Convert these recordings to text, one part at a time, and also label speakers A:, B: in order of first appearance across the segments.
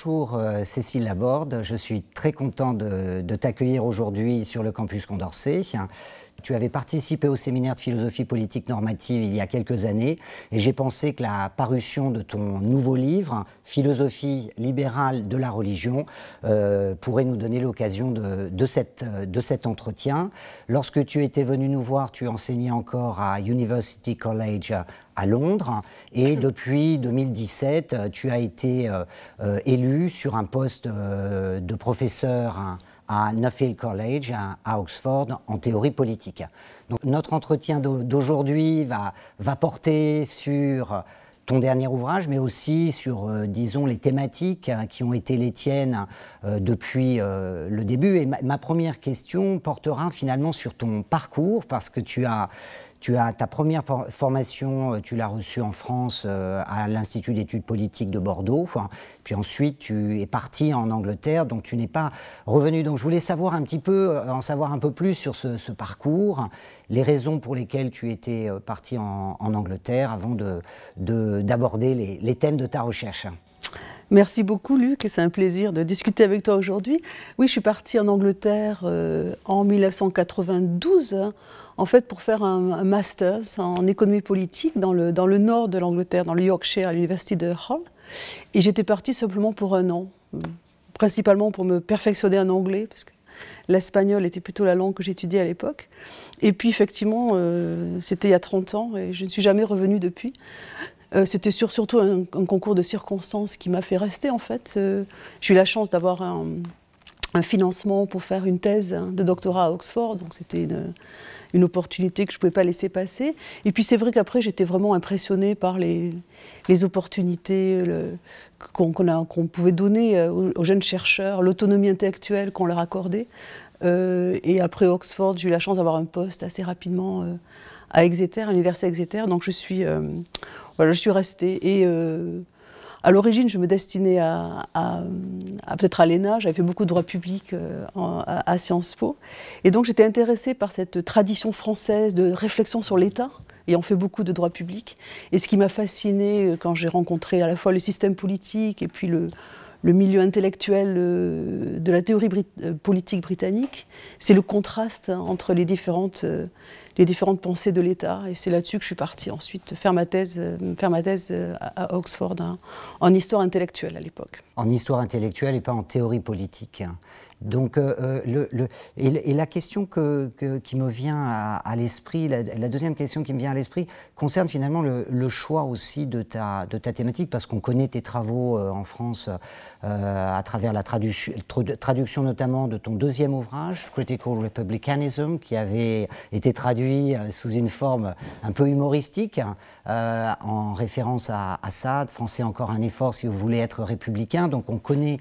A: Bonjour Cécile Laborde, je suis très content de t'accueillir aujourd'hui sur le campus Condorcet. Tu avais participé au séminaire de philosophie politique normative il y a quelques années et j'ai pensé que la parution de ton nouveau livre, Philosophie libérale de la religion, pourrait nous donner l'occasion de cet entretien. Lorsque tu étais venu nous voir, tu enseignais encore à University College à Londres et depuis 2017, tu as été élu sur un poste de professeur à Nuffield College, à Oxford, en théorie politique. Donc, notre entretien d'aujourd'hui va porter sur ton dernier ouvrage, mais aussi sur, disons, les thématiques qui ont été les tiennes depuis le début. Et ma première question portera finalement sur ton parcours, parce que tu as ta première formation, tu l'as reçue en France à l'Institut d'études politiques de Bordeaux. Puis ensuite, tu es parti en Angleterre, donc tu n'es pas revenu. Donc je voulais savoir un petit peu, en savoir un peu plus sur ce parcours, les raisons pour lesquelles tu étais parti en Angleterre avant d'aborder les thèmes de ta recherche.
B: Merci beaucoup Luc, et c'est un plaisir de discuter avec toi aujourd'hui. Oui, je suis partie en Angleterre en 1992, en fait pour faire un master's en économie politique dans le nord de l'Angleterre, dans le Yorkshire, à l'université de Hull. Et j'étais partie simplement pour un an, principalement pour me perfectionner en anglais, parce que l'espagnol était plutôt la langue que j'étudiais à l'époque. Et puis effectivement, c'était il y a 30 ans et je ne suis jamais revenue depuis. C'était surtout un concours de circonstances qui m'a fait rester en fait. J'ai eu la chance d'avoir un financement pour faire une thèse de doctorat à Oxford, donc c'était une opportunité que je ne pouvais pas laisser passer. Et puis c'est vrai qu'après j'étais vraiment impressionnée par les opportunités qu'on pouvait donner aux jeunes chercheurs, l'autonomie intellectuelle qu'on leur accordait. Et après Oxford, j'ai eu la chance d'avoir un poste assez rapidement à Exeter, à l'université Exeter, donc je suis restée. Et à l'origine, je me destinais peut-être à l'ENA, j'avais fait beaucoup de droit public à Sciences Po. Et donc j'étais intéressée par cette tradition française de réflexion sur l'État, ayant fait beaucoup de droit public. Et ce qui m'a fascinée quand j'ai rencontré à la fois le système politique et puis le milieu intellectuel de la théorie politique britannique, c'est le contraste entre les différentes pensées de l'État. Et c'est là-dessus que je suis partie ensuite faire ma thèse à Oxford en histoire intellectuelle à l'époque.
A: En histoire intellectuelle et pas en théorie politique. Donc, et la question qui me vient à l'esprit, la deuxième question qui me vient à l'esprit, concerne finalement le choix aussi de ta thématique, parce qu'on connaît tes travaux en France à travers la traduction notamment de ton deuxième ouvrage, Critical Republicanism, qui avait été traduit sous une forme un peu humoristique, en référence à Assad, français encore un effort si vous voulez être républicain. Donc on connaît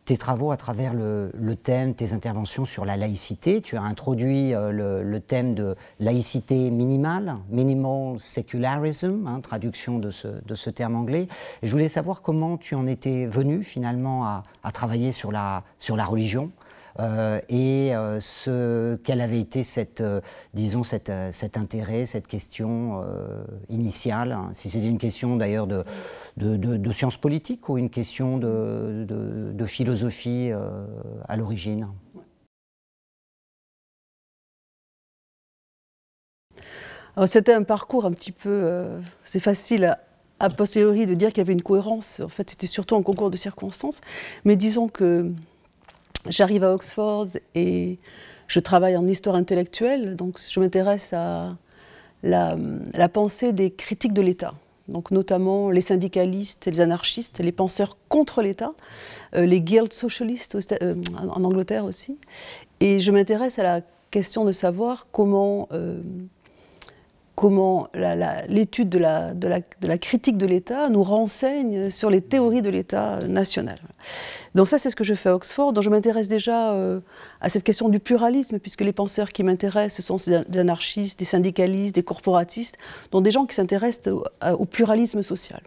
A: tes travaux à travers le thème, tes interventions sur la laïcité. Tu as introduit le thème de laïcité minimale, minimal secularism, traduction de ce terme anglais. Et je voulais savoir comment tu en étais venu finalement à travailler sur la religion. Quel avait été disons cet intérêt, cette question initiale, si c'était une question d'ailleurs de sciences politiques ou une question de philosophie à l'origine.
B: C'était un parcours un petit peu... c'est facile a posteriori de dire qu'il y avait une cohérence. En fait, c'était surtout un concours de circonstances. Mais disons que j'arrive à Oxford et je travaille en histoire intellectuelle, donc je m'intéresse à la pensée des critiques de l'État, donc notamment les syndicalistes, les anarchistes, les penseurs contre l'État, les guild socialistes en Angleterre aussi. Et je m'intéresse à la question de savoir comment l'étude de la critique de l'État nous renseigne sur les théories de l'État national. Donc ça, c'est ce que je fais à Oxford. Donc je m'intéresse déjà à cette question du pluralisme, puisque les penseurs qui m'intéressent, ce sont des anarchistes, des syndicalistes, des corporatistes, donc des gens qui s'intéressent au pluralisme social.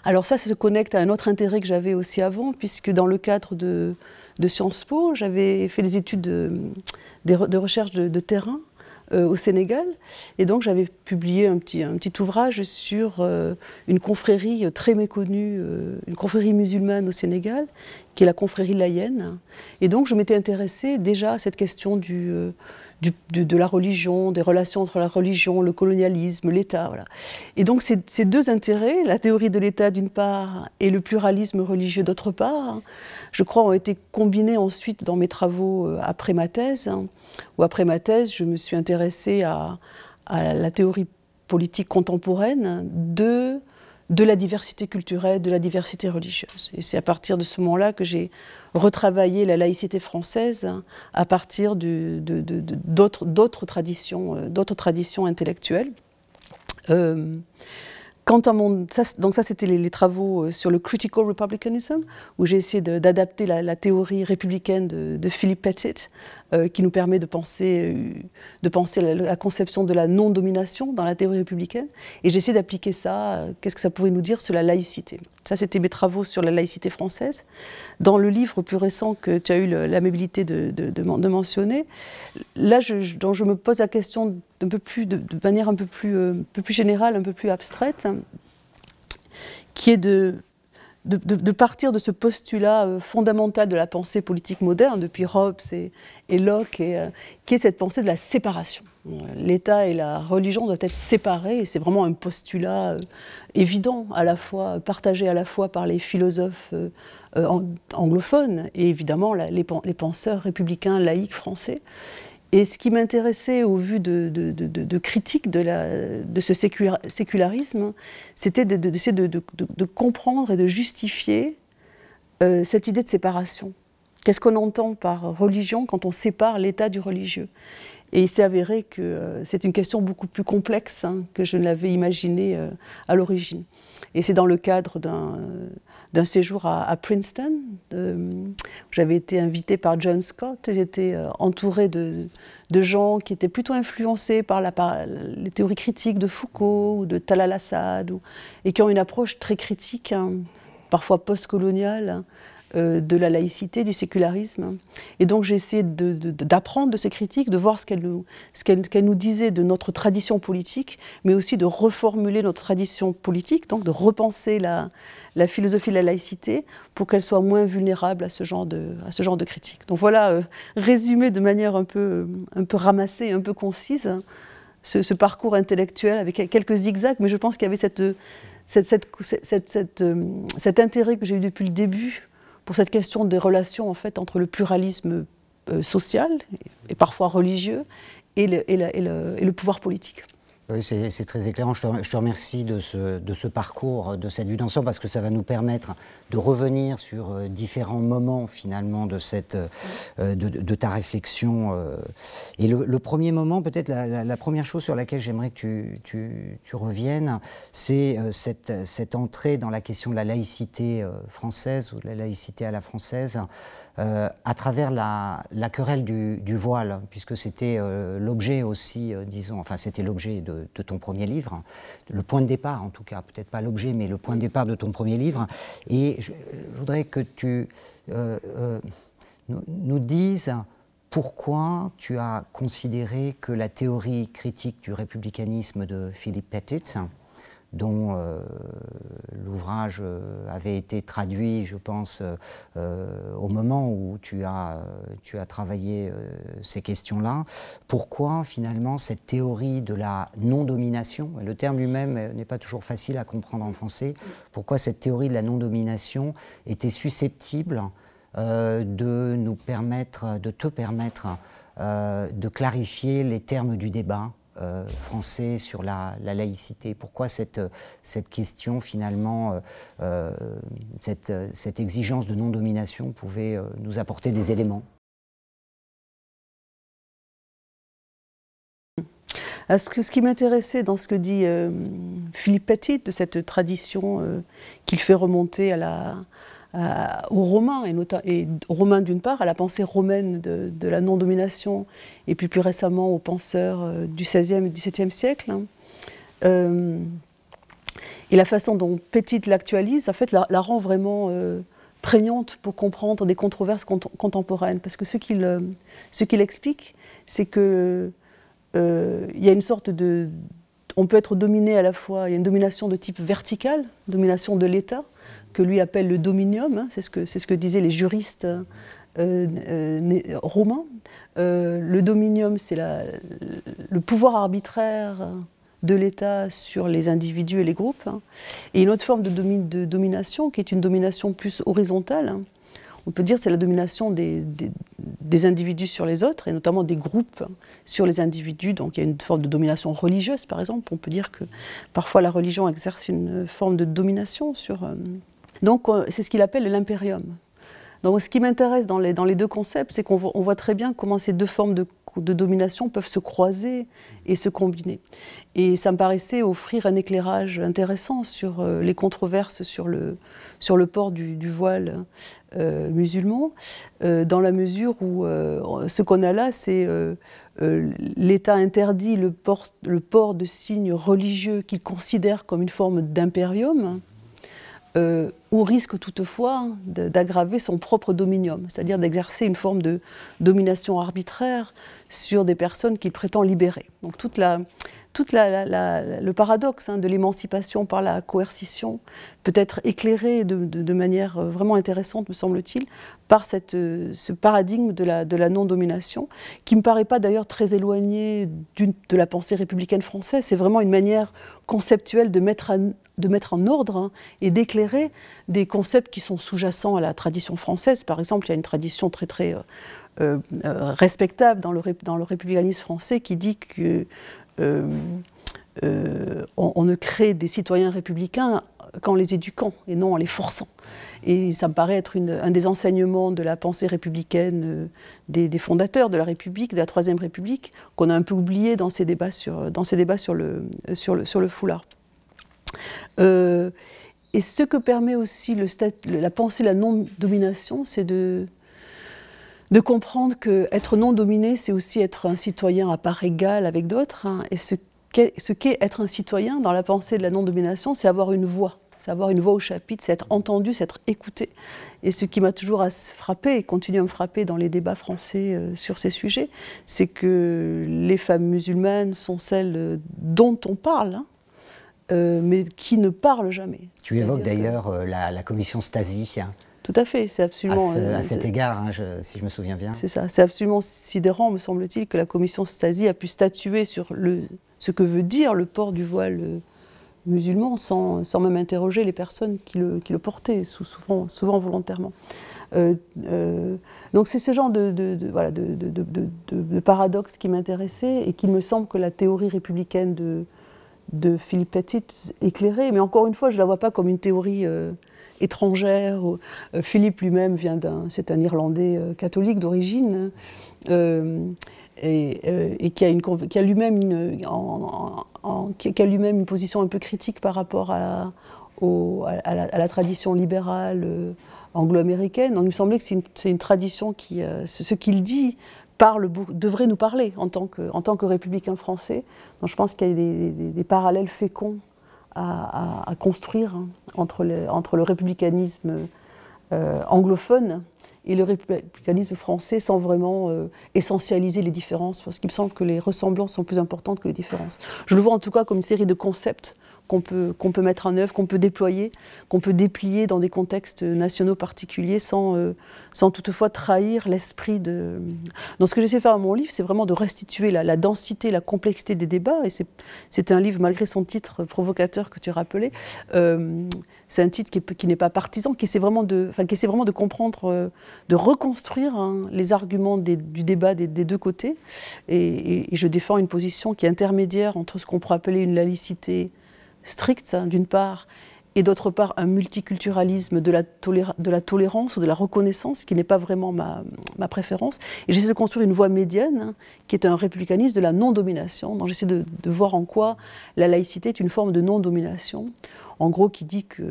B: Alors ça se connecte à un autre intérêt que j'avais aussi avant, puisque dans le cadre de Sciences Po, j'avais fait des études de recherche de terrain au Sénégal. Et donc j'avais publié un petit ouvrage sur une confrérie très méconnue, une confrérie musulmane au Sénégal, qui est la confrérie Layène. Et donc je m'étais intéressée déjà à cette question de la religion, des relations entre la religion, le colonialisme, l'État. Voilà. Et donc ces deux intérêts, la théorie de l'État d'une part et le pluralisme religieux d'autre part, je crois ont été combinés ensuite dans mes travaux après ma thèse. Où après ma thèse, je me suis intéressée à la théorie politique contemporaine de la diversité culturelle, de la diversité religieuse. Et c'est à partir de ce moment-là que j'ai retravaillé la laïcité française à partir d'autres traditions intellectuelles. Quant à donc ça c'était les travaux sur le critical republicanism, où j'ai essayé d'adapter la théorie républicaine de Philip Pettit, qui nous permet de penser la conception de la non-domination dans la théorie républicaine. Et j'ai essayé d'appliquer ça, qu'est-ce que ça pouvait nous dire sur la laïcité. Ça, c'était mes travaux sur la laïcité française. Dans le livre plus récent que tu as eu l'amabilité de mentionner, là, dont je me pose la question de manière un peu plus générale, un peu plus abstraite, qui est de partir de ce postulat fondamental de la pensée politique moderne, depuis Hobbes et Locke, qui est cette pensée de la séparation. L'État et la religion doivent être séparés, et c'est vraiment un postulat évident, partagé à la fois par les philosophes anglophones et évidemment les penseurs républicains laïcs français. Et ce qui m'intéressait au vu de critiques de ce sécularisme, c'était d'essayer de comprendre et de justifier cette idée de séparation. Qu'est-ce qu'on entend par religion quand on sépare l'État du religieux? Et il s'est avéré que c'est une question beaucoup plus complexe que je ne l'avais imaginé à l'origine. Et c'est dans le cadre d'un séjour à Princeton, j'avais été invitée par John Scott, j'étais entourée de gens qui étaient plutôt influencés par les théories critiques de Foucault ou de Talal Assad, et qui ont une approche très critique, parfois post-coloniale, de la laïcité, du sécularisme. Et donc j'ai essayé d'apprendre de ces critiques, de voir ce qu'elles nous disaient de notre tradition politique, mais aussi de reformuler notre tradition politique, donc de repenser la philosophie de la laïcité pour qu'elle soit moins vulnérable à ce genre de critiques. Donc voilà, résumé de manière un peu ramassée, un peu concise, ce parcours intellectuel avec quelques zigzags, mais je pense qu'il y avait cet intérêt que j'ai eu depuis le début pour cette question des relations en fait, entre le pluralisme social, et parfois religieux, et le pouvoir politique.
A: Oui, c'est très éclairant. Je te remercie de ce parcours, de cette vue d'ensemble, parce que ça va nous permettre de revenir sur différents moments, finalement, de ta réflexion. Et le premier moment, peut-être la première chose sur laquelle j'aimerais que tu reviennes, c'est cette entrée dans la question de la laïcité française, ou de la laïcité à la française, à travers la querelle du voile, puisque c'était l'objet aussi, disons, enfin c'était l'objet de ton premier livre, le point de départ en tout cas, peut-être pas l'objet, mais le point de départ de ton premier livre. Et je voudrais que tu nous dises pourquoi tu as considéré que la théorie critique du républicanisme de Philip Pettit, dont l'ouvrage avait été traduit, je pense, au moment où tu as travaillé ces questions-là. Pourquoi, finalement, cette théorie de la non-domination, le terme lui-même n'est pas toujours facile à comprendre en français, pourquoi cette théorie de la non-domination était susceptible de te permettre de clarifier les termes du débat français sur la laïcité. Pourquoi cette question, finalement, cette exigence de non-domination pouvait nous apporter des éléments?
B: Ce qui m'intéressait dans ce que dit Philip Pettit, de cette tradition qu'il fait remonter aux Romains, et aux Romains d'une part, à la pensée romaine de la non-domination, et puis plus récemment aux penseurs du XVIe et XVIIe siècle. Et la façon dont Pettit l'actualise, en fait, la rend vraiment prégnante pour comprendre des controverses contemporaines. Parce que ce qu'il explique, c'est que il y a une sorte de... On peut être dominé à la fois, il y a une domination de type vertical, domination de l'État, que lui appelle le dominium, hein, c'est ce que disaient les juristes romains. Le dominium, c'est le pouvoir arbitraire de l'État sur les individus et les groupes. Hein. Et une autre forme de domination, qui est une domination plus horizontale, hein. On peut dire que c'est la domination des individus sur les autres, et notamment des groupes sur les individus. Donc il y a une forme de domination religieuse, par exemple. On peut dire que parfois la religion exerce une forme de domination sur... Donc c'est ce qu'il appelle l'impérium. Donc ce qui m'intéresse dans les deux concepts, c'est qu'on voit très bien comment ces deux formes de domination peuvent se croiser et se combiner. Et ça me paraissait offrir un éclairage intéressant sur les controverses sur le port du voile musulman, dans la mesure où ce qu'on a là, c'est l'État interdit le port de signes religieux qu'il considère comme une forme d'impérium, ou risque toutefois d'aggraver son propre dominium, c'est-à-dire d'exercer une forme de domination arbitraire sur des personnes qu'il prétend libérer. Donc le paradoxe de l'émancipation par la coercition peut être éclairé de manière vraiment intéressante, me semble-t-il, par ce paradigme de la non-domination, qui ne me paraît pas d'ailleurs très éloigné de la pensée républicaine française. C'est vraiment une manière conceptuelle de mettre en ordre et d'éclairer des concepts qui sont sous-jacents à la tradition française. Par exemple, il y a une tradition très respectable dans le républicanisme français qui dit que on ne crée des citoyens républicains qu'en les éduquant et non en les forçant. Et ça me paraît être un des enseignements de la pensée républicaine des fondateurs de la République, de la Troisième République, qu'on a un peu oublié dans ces débats sur le foulard. Et ce que permet aussi la pensée de la non-domination, c'est de comprendre qu'être non-dominé, c'est aussi être un citoyen à part égale avec d'autres. Hein, et ce qu'est être un citoyen dans la pensée de la non-domination, c'est avoir une voix. C'est avoir une voix au chapitre, c'est être entendu, c'est être écouté. Et ce qui m'a toujours frappé et continue à me frapper dans les débats français sur ces sujets, c'est que les femmes musulmanes sont celles dont on parle, hein, mais qui ne parlent jamais.
A: Tu évoques d'ailleurs la commission Stasi. Hein.
B: Tout à fait, c'est absolument...
A: À cet égard, hein, si je me souviens bien.
B: C'est ça, c'est absolument sidérant, me semble-t-il, que la commission Stasi a pu statuer sur ce que veut dire le port du voile musulman sans même interroger les personnes qui le portaient, souvent volontairement. Donc c'est ce genre de paradoxe qui m'intéressait et qui me semble que la théorie républicaine de Philippe Petit éclairait, mais encore une fois, je ne la vois pas comme une théorie étrangère. Philippe lui-même c'est un Irlandais catholique d'origine, et qui a lui-même une position un peu critique par rapport à la tradition libérale anglo-américaine. Donc il me semblait que c'est une tradition qui, ce qu'il dit, devrait nous parler en tant que républicain français. Donc je pense qu'il y a des parallèles féconds à construire, hein, entre le républicanisme anglophone et le républicanisme français, sans vraiment essentialiser les différences, parce qu'il me semble que les ressemblances sont plus importantes que les différences. Je le vois en tout cas comme une série de concepts qu'on peut mettre en œuvre, qu'on peut déployer, qu'on peut déplier dans des contextes nationaux particuliers sans toutefois trahir l'esprit de... Donc ce que j'essaie de faire dans mon livre, c'est vraiment de restituer la densité, la complexité des débats, et c'est un livre, malgré son titre provocateur que tu rappelais, c'est un titre qui n'est pas partisan, qui essaie vraiment de comprendre, de reconstruire, hein, les arguments du débat des deux côtés, et je défends une position qui est intermédiaire entre ce qu'on pourrait appeler une laïcité stricte, hein, d'une part, et d'autre part un multiculturalisme de la tolérance ou de la reconnaissance, qui n'est pas vraiment ma préférence. Et j'essaie de construire une voie médiane, hein, qui est un républicanisme de la non-domination. Donc j'essaie de voir en quoi la laïcité est une forme de non-domination. En gros, qui dit que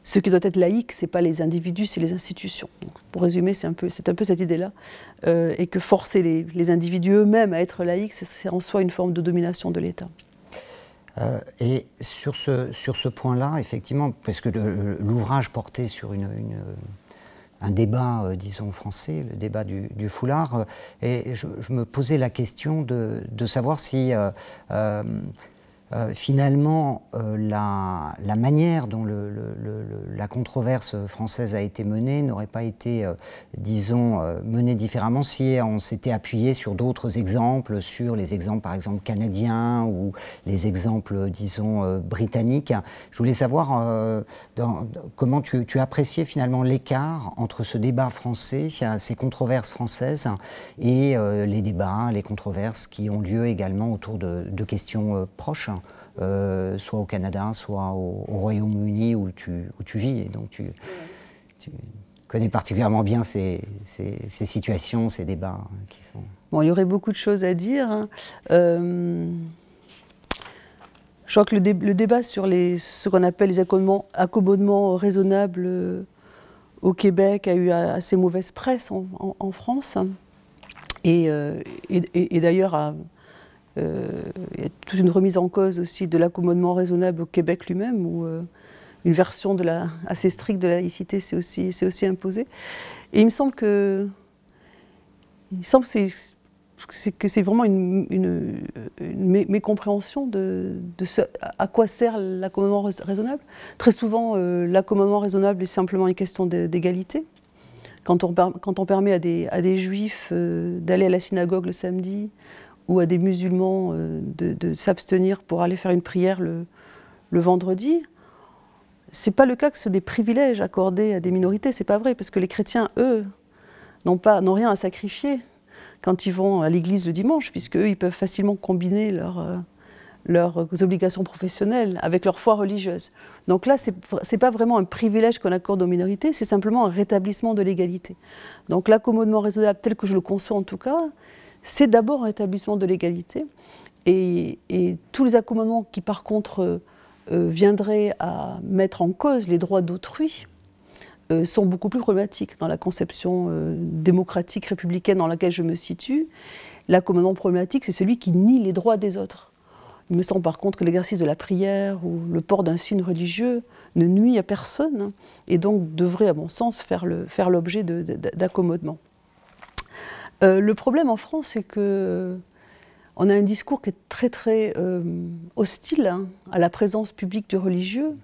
B: ce qui doit être laïque, ce n'est pas les individus, c'est les institutions. Donc, pour résumer, c'est un peu cette idée-là. Et que forcer les individus eux-mêmes à être laïcs, c'est en soi une forme de domination de l'État.
A: Et sur ce point-là, effectivement, parce que l'ouvrage portait sur un débat, disons, français, le débat du foulard, et je me posais la question de savoir si finalement la manière dont la controverse française a été menée n'aurait pas été, disons, menée différemment si on s'était appuyé sur d'autres exemples, sur les exemples par exemple canadiens ou les exemples, disons, britanniques. Je voulais savoir comment tu appréciais finalement l'écart entre ce débat français, ces controverses françaises, et les débats, les controverses qui ont lieu également autour de questions proches. Soit au Canada, soit au Royaume-Uni où tu vis. Et donc tu connais particulièrement bien ces situations, ces débats qui sont...
B: Bon, il y aurait beaucoup de choses à dire. Hein. Je crois que le débat sur ce qu'on appelle les accommodements raisonnables au Québec a eu assez mauvaise presse en France. Et d'ailleurs, il y a toute une remise en cause aussi de l'accommodement raisonnable au Québec lui-même, où une version assez stricte de la laïcité s'est aussi imposée. Et il me semble que c'est vraiment une mécompréhension de ce à quoi sert l'accommodement raisonnable. Très souvent, l'accommodement raisonnable est simplement une question d'égalité. Quand on permet à des juifs d'aller à la synagogue le samedi, ou à des musulmans de s'abstenir pour aller faire une prière le vendredi, c'est pas le cas que ce sont des privilèges accordés à des minorités, c'est pas vrai, parce que les chrétiens, eux, n'ont rien à sacrifier quand ils vont à l'église le dimanche, puisque eux, ils peuvent facilement combiner leurs obligations professionnelles avec leur foi religieuse. Donc là, c'est pas vraiment un privilège qu'on accorde aux minorités, c'est simplement un rétablissement de l'égalité. Donc l'accommodement raisonnable, tel que je le conçois en tout cas, c'est d'abord un rétablissement de l'égalité. Et tous les accommodements qui, par contre, viendraient à mettre en cause les droits d'autrui sont beaucoup plus problématiques dans la conception démocratique, républicaine dans laquelle je me situe. L'accommodement problématique, c'est celui qui nie les droits des autres. Il me semble par contre que l'exercice de la prière ou le port d'un signe religieux ne nuit à personne et donc devrait, à mon sens, faire l'objet d'accommodements. Le problème en France, c'est qu'on a un discours qui est très très hostile à la présence publique du religieux,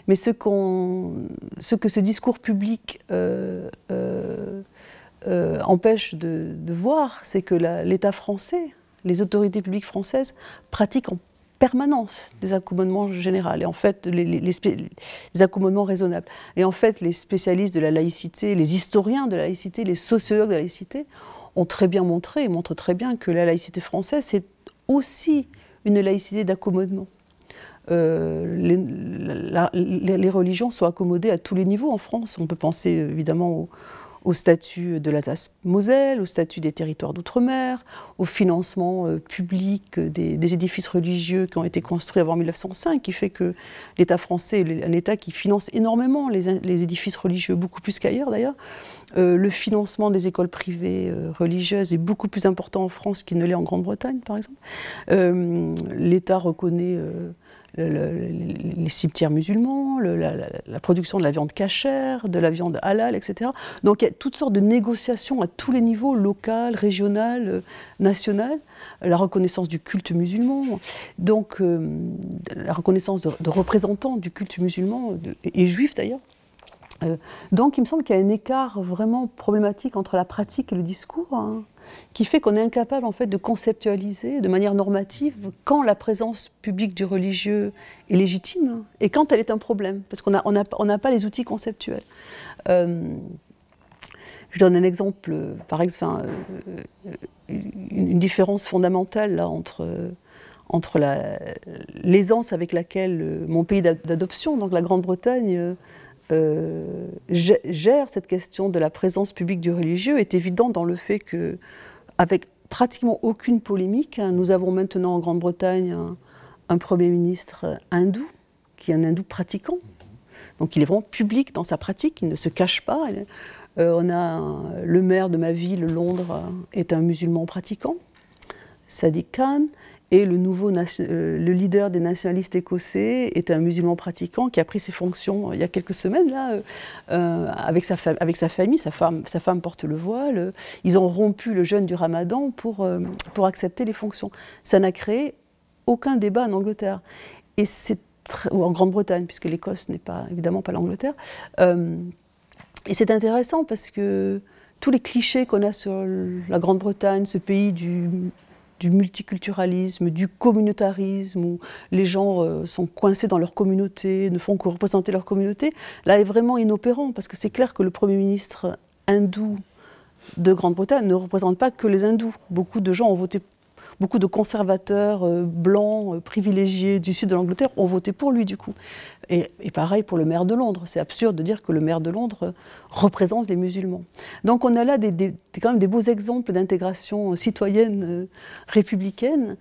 B: mais ce que ce discours public empêche de voir, c'est que l'État français, les autorités publiques françaises pratiquent en permanence des accommodements généraux, et en fait les accommodements raisonnables. Et en fait, les spécialistes de la laïcité, les historiens de la laïcité, les sociologues de la laïcité ont très bien montré, et montrent très bien que la laïcité française, c'est aussi une laïcité d'accommodement. Les religions sont accommodées à tous les niveaux en France. On peut penser évidemment au statut de l'Alsace-Moselle, au statut des territoires d'outre-mer, au financement public des édifices religieux qui ont été construits avant 1905, qui fait que l'État français est un État qui finance énormément les édifices religieux, beaucoup plus qu'ailleurs d'ailleurs. Le financement des écoles privées religieuses est beaucoup plus important en France qu'il ne l'est en Grande-Bretagne, par exemple. L'État reconnaît les cimetières musulmans, la production de la viande cachère, de la viande halal, etc. Donc il y a toutes sortes de négociations à tous les niveaux, local, régional, national, la reconnaissance du culte musulman, donc la reconnaissance de représentants du culte musulman, et juifs d'ailleurs. Donc il me semble qu'il y a un écart vraiment problématique entre la pratique et le discours, qui fait qu'on est incapable en fait de conceptualiser de manière normative quand la présence publique du religieux est légitime et quand elle est un problème, parce qu'on n'a pas les outils conceptuels. Je donne un exemple, par exemple, une différence fondamentale là, entre l'aisance avec laquelle mon pays d'adoption, donc la Grande-Bretagne, gère cette question de la présence publique du religieux est évident dans le fait que, avec pratiquement aucune polémique, nous avons maintenant en Grande-Bretagne un Premier ministre hindou, qui est un hindou pratiquant. Donc il est vraiment public dans sa pratique, il ne se cache pas. On a le maire de ma ville, Londres, est un musulman pratiquant, Sadiq Khan, Et le leader des nationalistes écossais est un musulman pratiquant qui a pris ses fonctions il y a quelques semaines, là, avec sa famille. Sa femme porte le voile. Ils ont rompu le jeûne du Ramadan pour accepter les fonctions. Ça n'a créé aucun débat en Angleterre. Et ou en Grande-Bretagne, puisque l'Écosse n'est évidemment pas l'Angleterre. Et c'est intéressant parce que tous les clichés qu'on a sur la Grande-Bretagne, ce pays du multiculturalisme, du communautarisme, où les gens sont coincés dans leur communauté, ne font que représenter leur communauté, là est vraiment inopérant, parce que c'est clair que le Premier ministre hindou de Grande-Bretagne ne représente pas que les hindous. Beaucoup de gens ont voté, beaucoup de conservateurs blancs, privilégiés du sud de l'Angleterre ont voté pour lui du coup. Et pareil pour le maire de Londres. C'est absurde de dire que le maire de Londres représente les musulmans. Donc on a là quand même des beaux exemples d'intégration citoyenne républicaine.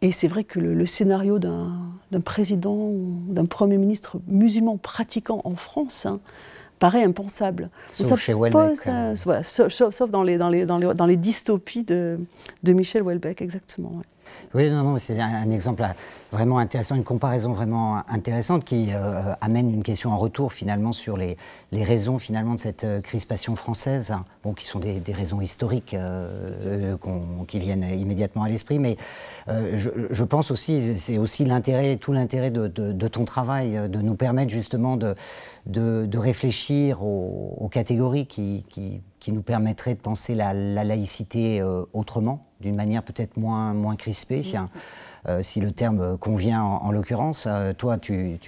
B: Et c'est vrai que le scénario d'un président ou d'un Premier ministre musulman pratiquant en France paraît impensable.
A: Sauf chez Houellebecq.
B: Voilà, sauf dans les dystopies de Michel Houellebecq, exactement. Ouais.
A: Oui, non, c'est un exemple vraiment intéressant, une comparaison vraiment intéressante qui amène une question en retour finalement sur les raisons finalement de cette crispation française, bon, qui sont des raisons historiques qui viennent immédiatement à l'esprit, mais je pense aussi, c'est aussi tout l'intérêt de ton travail, de nous permettre justement de réfléchir aux catégories qui nous permettraient de penser la laïcité autrement, d'une manière peut-être moins crispée, si le terme convient en l'occurrence. Toi, tu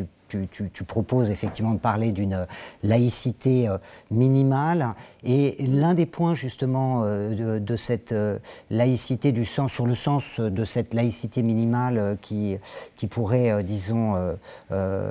A: proposes effectivement de parler d'une laïcité minimale, et l'un des points justement de cette laïcité sur le sens de cette laïcité minimale qui pourrait, disons,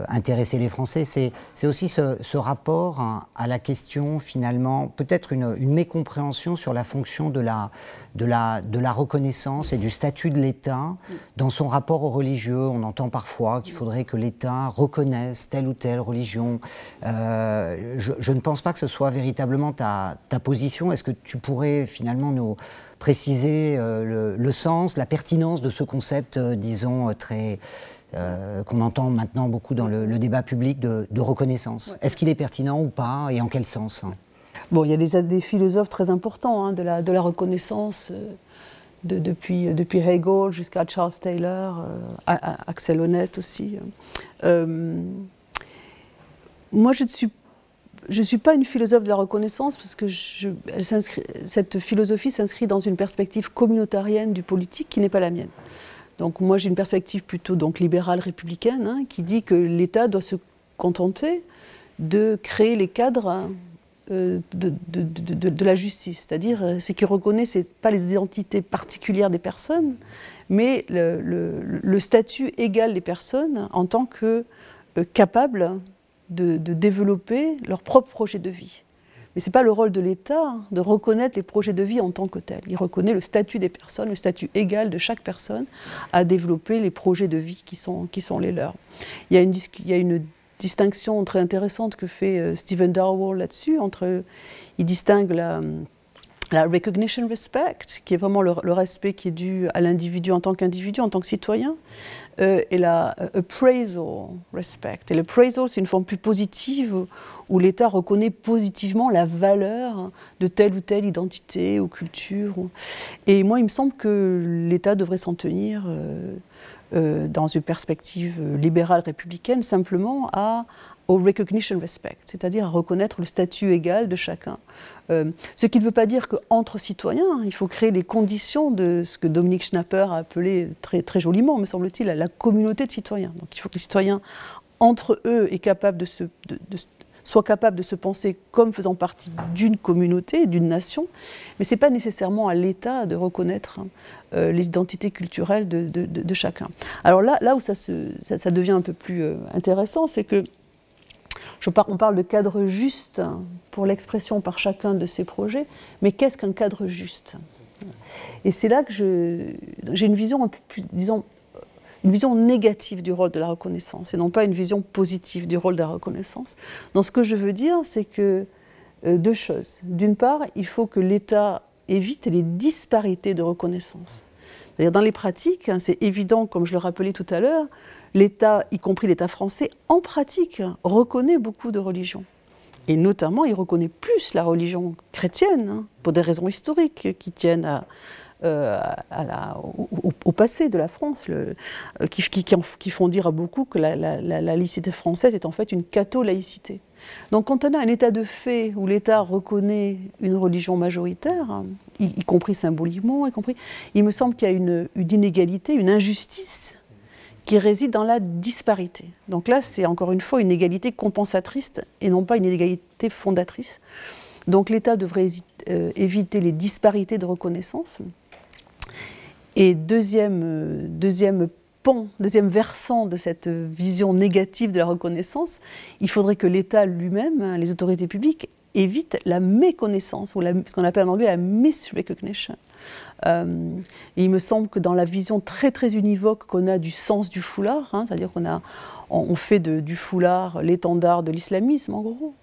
A: intéresser les Français, c'est aussi ce rapport à la question finalement, peut-être une mécompréhension sur la fonction de la reconnaissance et du statut de l'État dans son rapport aux religieux. On entend parfois qu'il faudrait que l'État reconnaisse telle ou telle religion. Je ne pense pas que ce soit véritablement ta position. Est-ce que tu pourrais finalement nous préciser le sens, la pertinence de ce concept, disons, qu'on entend maintenant beaucoup dans le débat public de reconnaissance? Est-ce qu'il est pertinent ou pas, et en quel sens?
B: Bon, il y a des philosophes très importants de la reconnaissance, depuis Hegel jusqu'à Charles Taylor, Axel Honneth aussi. Moi, je ne suis pas une philosophe de la reconnaissance, parce que cette philosophie s'inscrit dans une perspective communautarienne du politique qui n'est pas la mienne. Donc moi, j'ai une perspective plutôt libérale républicaine, qui dit que l'État doit se contenter de créer les cadres de la justice, c'est-à-dire ce qui reconnaît, ce n'est pas les identités particulières des personnes, mais le statut égal des personnes en tant que capables de développer leur propre projet de vie. Mais ce n'est pas le rôle de l'État de reconnaître les projets de vie en tant que tels. Il reconnaît le statut des personnes, le statut égal de chaque personne à développer les projets de vie qui sont les leurs. Il y a une distinction très intéressante que fait Stephen Darwall là-dessus. Il distingue la recognition respect, qui est vraiment le respect qui est dû à l'individu en tant qu'individu, en tant que citoyen, et la appraisal respect. Et l'appraisal, c'est une forme plus positive où l'État reconnaît positivement la valeur de telle ou telle identité ou culture. Et moi, il me semble que l'État devrait s'en tenir dans une perspective libérale républicaine, simplement au recognition respect, c'est-à-dire à reconnaître le statut égal de chacun. Ce qui ne veut pas dire qu'entre citoyens, il faut créer les conditions de ce que Dominique Schnapper a appelé très, très joliment, me semble-t-il, la communauté de citoyens. Donc il faut que les citoyens, entre eux, soient capables de se penser comme faisant partie d'une communauté, d'une nation, mais ce n'est pas nécessairement à l'État de reconnaître les identités culturelles de chacun. Alors là où ça devient un peu plus intéressant, c'est que on parle de cadre juste pour l'expression par chacun de ces projets, mais qu'est-ce qu'un cadre juste? Et c'est là que j'ai une vision un peu plus, disons, une vision négative du rôle de la reconnaissance, et non pas une vision positive du rôle de la reconnaissance. Donc ce que je veux dire, c'est que deux choses. D'une part, il faut que l'État évite les disparités de reconnaissance. C'est-à-dire dans les pratiques, hein, c'est évident, comme je le rappelais tout à l'heure, l'État, y compris l'État français, en pratique, reconnaît beaucoup de religions. Et notamment, il reconnaît plus la religion chrétienne, hein, pour des raisons historiques qui tiennent au passé de la France, qui font dire à beaucoup que la laïcité française est en fait une catho-laïcité. Donc quand on a un état de fait où l'État reconnaît une religion majoritaire, hein, y compris symboliquement, il me semble qu'il y a une inégalité, une injustice qui réside dans la disparité. Donc là, c'est encore une fois une égalité compensatrice et non pas une égalité fondatrice. Donc l'État devrait éviter les disparités de reconnaissance. Et deuxième versant de cette vision négative de la reconnaissance, il faudrait que l'État lui-même, hein, les autorités publiques, évitent la méconnaissance, ou ce qu'on appelle en anglais la misrecognition. Il me semble que dans la vision très très univoque qu'on a du sens du foulard, hein, c'est-à-dire on fait du foulard l'étendard de l'islamisme en gros,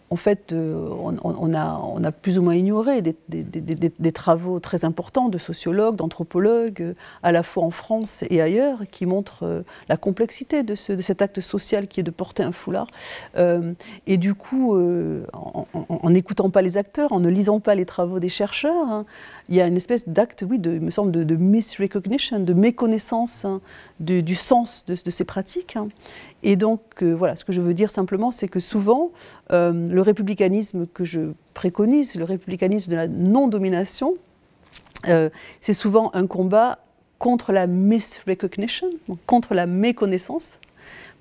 B: en fait, on a plus ou moins ignoré des travaux très importants de sociologues, d'anthropologues, à la fois en France et ailleurs, qui montrent la complexité de cet acte social qui est de porter un foulard. Et du coup, en n'écoutant pas les acteurs, en ne lisant pas les travaux des chercheurs, hein, il y a une espèce d'acte, oui, il me semble, de misrecognition, de méconnaissance, hein, du sens de ces pratiques. Hein. Et donc, voilà, ce que je veux dire simplement, c'est que souvent, le républicanisme que je préconise, le républicanisme de la non-domination, c'est souvent un combat contre la misrecognition, donc contre la méconnaissance,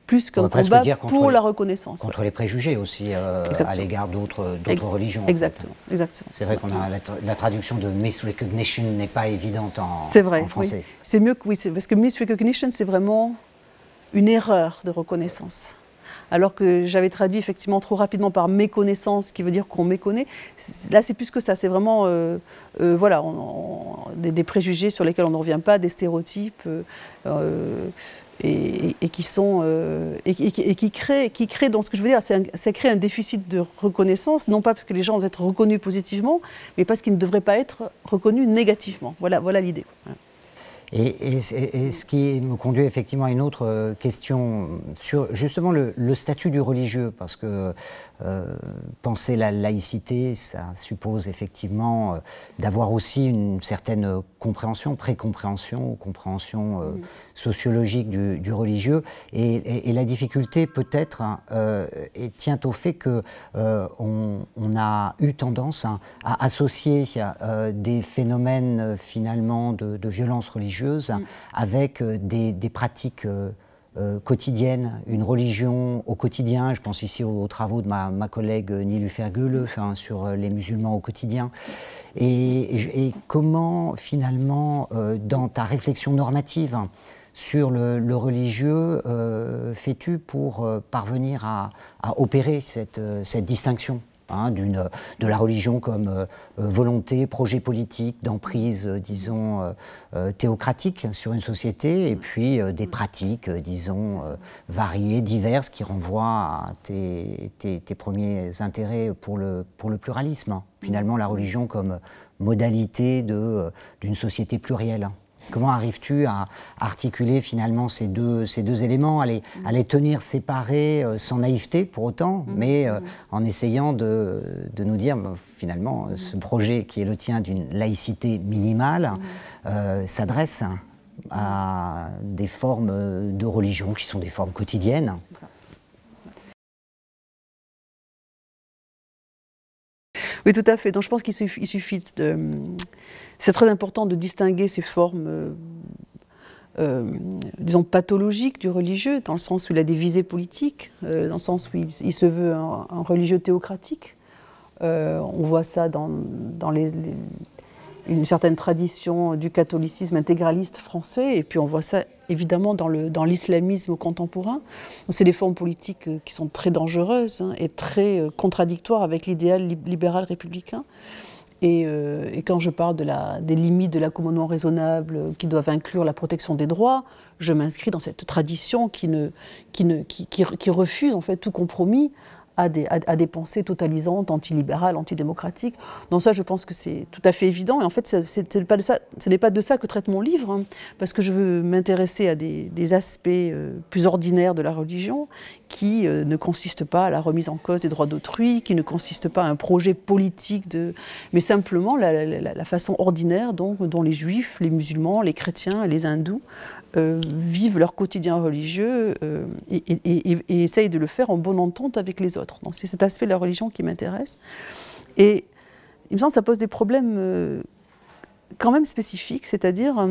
B: plus qu'un combat pour la reconnaissance.
A: Contre les préjugés aussi, à l'égard d'autres religions.
B: Exactement, en fait. Exactement.
A: C'est vrai qu'on a la traduction de misrecognition n'est pas évidente en français.
B: Oui. C'est mieux que, oui, parce que misrecognition, c'est vraiment une erreur de reconnaissance. Alors que j'avais traduit effectivement trop rapidement par méconnaissance, qui veut dire qu'on méconnaît. Là, c'est plus que ça. C'est vraiment voilà, des préjugés sur lesquels on ne revient pas, des stéréotypes, et qui sont qui créent. Donc, ce que je veux dire, ça crée un déficit de reconnaissance, non pas parce que les gens doivent être reconnus positivement, mais parce qu'ils ne devraient pas être reconnus négativement. Voilà l'idée.
A: Et ce qui me conduit effectivement à une autre question sur justement le statut du religieux, parce que penser la laïcité, ça suppose effectivement d'avoir aussi une certaine compréhension, précompréhension, compréhension sociologique du religieux. Et la difficulté peut-être tient au fait que on a eu tendance à associer des phénomènes finalement de violence religieuse avec des pratiques quotidienne, une religion au quotidien. Je pense ici aux travaux de ma collègue Nilufer Göle sur les musulmans au quotidien. Et comment finalement, dans ta réflexion normative sur le religieux, fais-tu pour parvenir à opérer cette distinction de la religion comme volonté, projet politique, d'emprise, disons, théocratique sur une société, et puis des pratiques, disons, variées, diverses, qui renvoient à tes premiers intérêts pour le pluralisme. Finalement, la religion comme modalité d'une société plurielle. Comment arrives-tu à articuler finalement ces deux éléments, à les tenir séparés sans naïveté pour autant, mais en essayant de nous dire finalement ce projet qui est le tien d'une laïcité minimale s'adresse à des formes de religion qui sont des formes quotidiennes.
B: C'est ça. Oui, tout à fait. Donc je pense qu'il suffit de... C'est très important de distinguer ces formes, disons, pathologiques du religieux, dans le sens où il a des visées politiques, dans le sens où il se veut un religieux théocratique. On voit ça dans une certaine tradition du catholicisme intégraliste français, et puis on voit ça évidemment dans l'islamisme contemporain. C'est des formes politiques qui sont très dangereuses et très contradictoires avec l'idéal libéral républicain. Et quand je parle des limites de l'accommodement raisonnable qui doivent inclure la protection des droits, je m'inscris dans cette tradition qui refuse en fait tout compromis à des pensées totalisantes, antilibérales, antidémocratiques. Donc ça, je pense que c'est tout à fait évident. Et en fait, ce n'est pas de ça que traite mon livre, hein, parce que je veux m'intéresser à des aspects plus ordinaires de la religion, qui ne consistent pas à la remise en cause des droits d'autrui, qui ne consistent pas à un projet politique, mais simplement la façon ordinaire dont les juifs, les musulmans, les chrétiens et les hindous vivent leur quotidien religieux et essayent de le faire en bonne entente avec les autres. Donc c'est cet aspect de la religion qui m'intéresse. Et il me semble que ça pose des problèmes quand même spécifiques, c'est-à-dire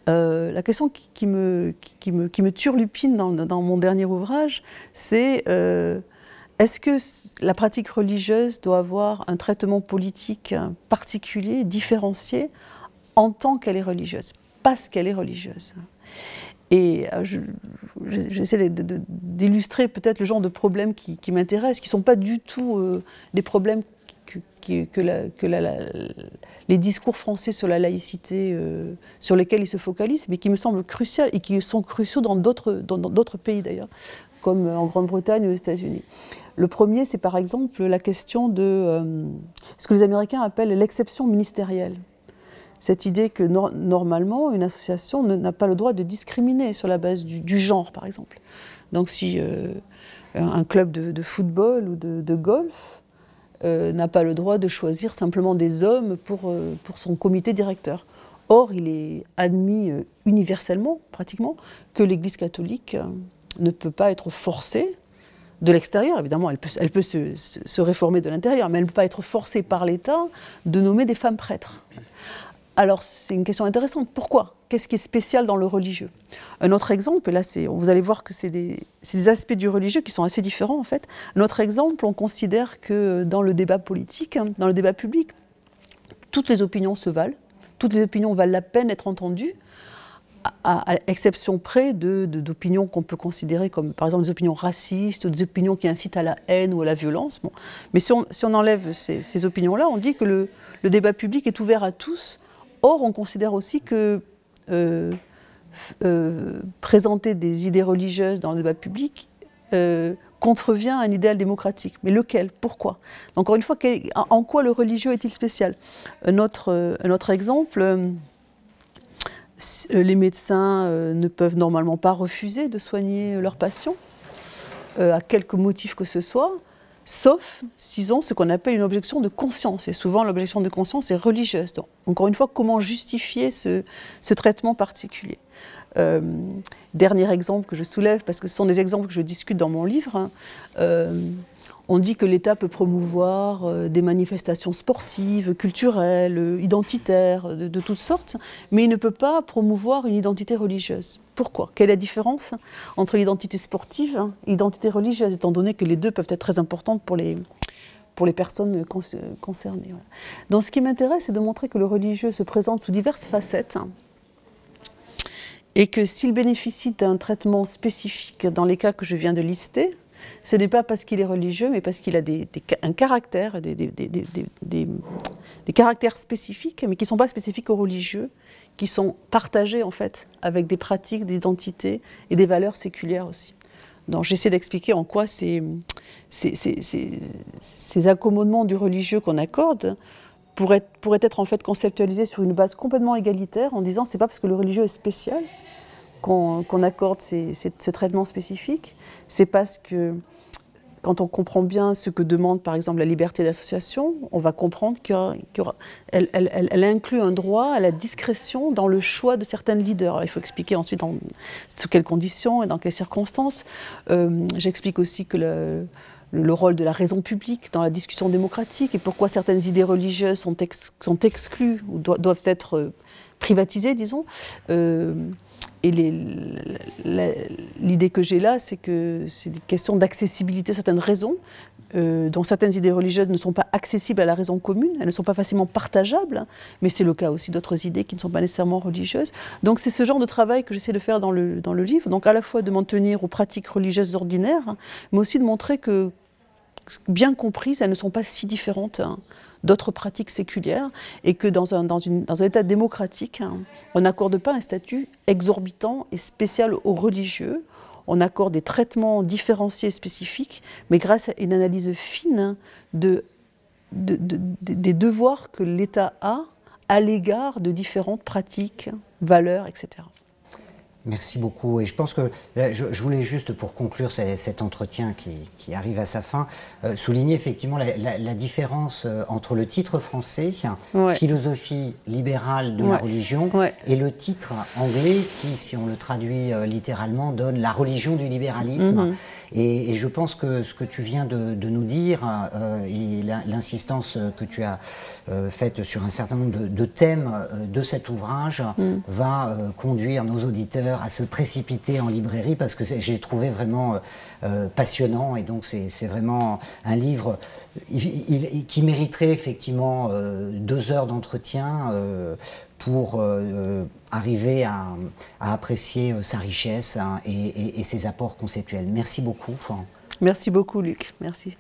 B: la question qui me turlupine dans mon dernier ouvrage, c'est est-ce que la pratique religieuse doit avoir un traitement politique particulier, différencié, en tant qu'elle est religieuse, parce qu'elle est religieuse. Et j'essaie d'illustrer peut-être le genre de problèmes qui m'intéressent, qui ne sont pas du tout des problèmes que les discours français sur la laïcité, sur lesquels ils se focalisent, mais qui me semblent cruciaux et qui sont cruciaux dans d'autres pays d'ailleurs, comme en Grande-Bretagne ou aux États-Unis. Le premier, c'est par exemple la question de ce que les Américains appellent l'exception ministérielle. Cette idée que normalement, une association n'a pas le droit de discriminer sur la base du genre, par exemple. Donc si un club de football ou de golf n'a pas le droit de choisir simplement des hommes pour son comité directeur. Or, il est admis universellement, pratiquement, que l'Église catholique ne peut pas être forcée de l'extérieur. Évidemment, elle peut se réformer de l'intérieur, mais elle ne peut pas être forcée par l'État de nommer des femmes prêtres. Alors, c'est une question intéressante. Pourquoi? Qu'est-ce qui est spécial dans le religieux? Un autre exemple, et là, vous allez voir que c'est des aspects du religieux qui sont assez différents, en fait. Un autre exemple, on considère que dans le débat politique, dans le débat public, toutes les opinions se valent, toutes les opinions valent la peine d'être entendues, à exception près d'opinions qu'on peut considérer comme, par exemple, des opinions racistes, ou des opinions qui incitent à la haine ou à la violence. Bon. Mais si on enlève ces opinions-là, on dit que le débat public est ouvert à tous. Or, on considère aussi que présenter des idées religieuses dans le débat public contrevient à un idéal démocratique. Mais lequel? Pourquoi? Encore une fois, en quoi le religieux est-il spécial? Un autre exemple, les médecins ne peuvent normalement pas refuser de soigner leurs patients, à quelque motif que ce soit, sauf s'ils ont ce qu'on appelle une objection de conscience. Et souvent, l'objection de conscience est religieuse. Donc, encore une fois, comment justifier ce traitement particulier? Dernier exemple que je soulève, parce que ce sont des exemples que je discute dans mon livre, on dit que l'État peut promouvoir des manifestations sportives, culturelles, identitaires, de toutes sortes, mais il ne peut pas promouvoir une identité religieuse. Pourquoi? Quelle est la différence entre l'identité sportive et l'identité religieuse, étant donné que les deux peuvent être très importantes pour les personnes concernées. Voilà. Donc ce qui m'intéresse, c'est de montrer que le religieux se présente sous diverses facettes, et que s'il bénéficie d'un traitement spécifique dans les cas que je viens de lister, ce n'est pas parce qu'il est religieux, mais parce qu'il a un caractère, des caractères spécifiques, mais qui ne sont pas spécifiques aux religieux, qui sont partagés en fait avec des pratiques, des identités et des valeurs séculières aussi. Donc j'essaie d'expliquer en quoi ces accommodements du religieux qu'on accorde pourraient être en fait conceptualisés sur une base complètement égalitaire, en disant c'est pas parce que le religieux est spécial qu'on accorde ce traitement spécifique, c'est parce que quand on comprend bien ce que demande par exemple la liberté d'association, on va comprendre qu'elle inclut un droit à la discrétion dans le choix de certains leaders. Alors, il faut expliquer ensuite sous quelles conditions et dans quelles circonstances. J'explique aussi que le rôle de la raison publique dans la discussion démocratique et pourquoi certaines idées religieuses sont exclues ou doivent être privatisées, disons. Et l'idée que j'ai là, c'est que c'est des questions d'accessibilité, certaines raisons, dont certaines idées religieuses ne sont pas accessibles à la raison commune, elles ne sont pas facilement partageables, mais c'est le cas aussi d'autres idées qui ne sont pas nécessairement religieuses. Donc c'est ce genre de travail que j'essaie de faire dans le livre, donc à la fois de m'en tenir aux pratiques religieuses ordinaires, mais aussi de montrer que, bien comprises, elles ne sont pas si différentes d'autres pratiques séculières, et que dans un État démocratique, on n'accorde pas un statut exorbitant et spécial aux religieux. on accorde des traitements différenciés spécifiques, mais grâce à une analyse fine des devoirs que l'État a à l'égard de différentes pratiques, valeurs, etc.
A: Merci beaucoup. Et je pense que je voulais juste, pour conclure cet entretien qui arrive à sa fin, souligner effectivement la différence entre le titre français,
B: ouais.
A: Philosophie libérale de la religion, et le titre anglais qui, si on le traduit littéralement, donne la religion du libéralisme. Et je pense que ce que tu viens de nous dire et l'insistance que tu as faite sur un certain nombre de thèmes de cet ouvrage va conduire nos auditeurs à se précipiter en librairie, parce que j'ai trouvé vraiment passionnant, et donc c'est vraiment un livre qui mériterait effectivement 2 heures d'entretien pour arriver à apprécier sa richesse et ses apports conceptuels. Merci beaucoup.
B: Merci beaucoup, Luc. Merci.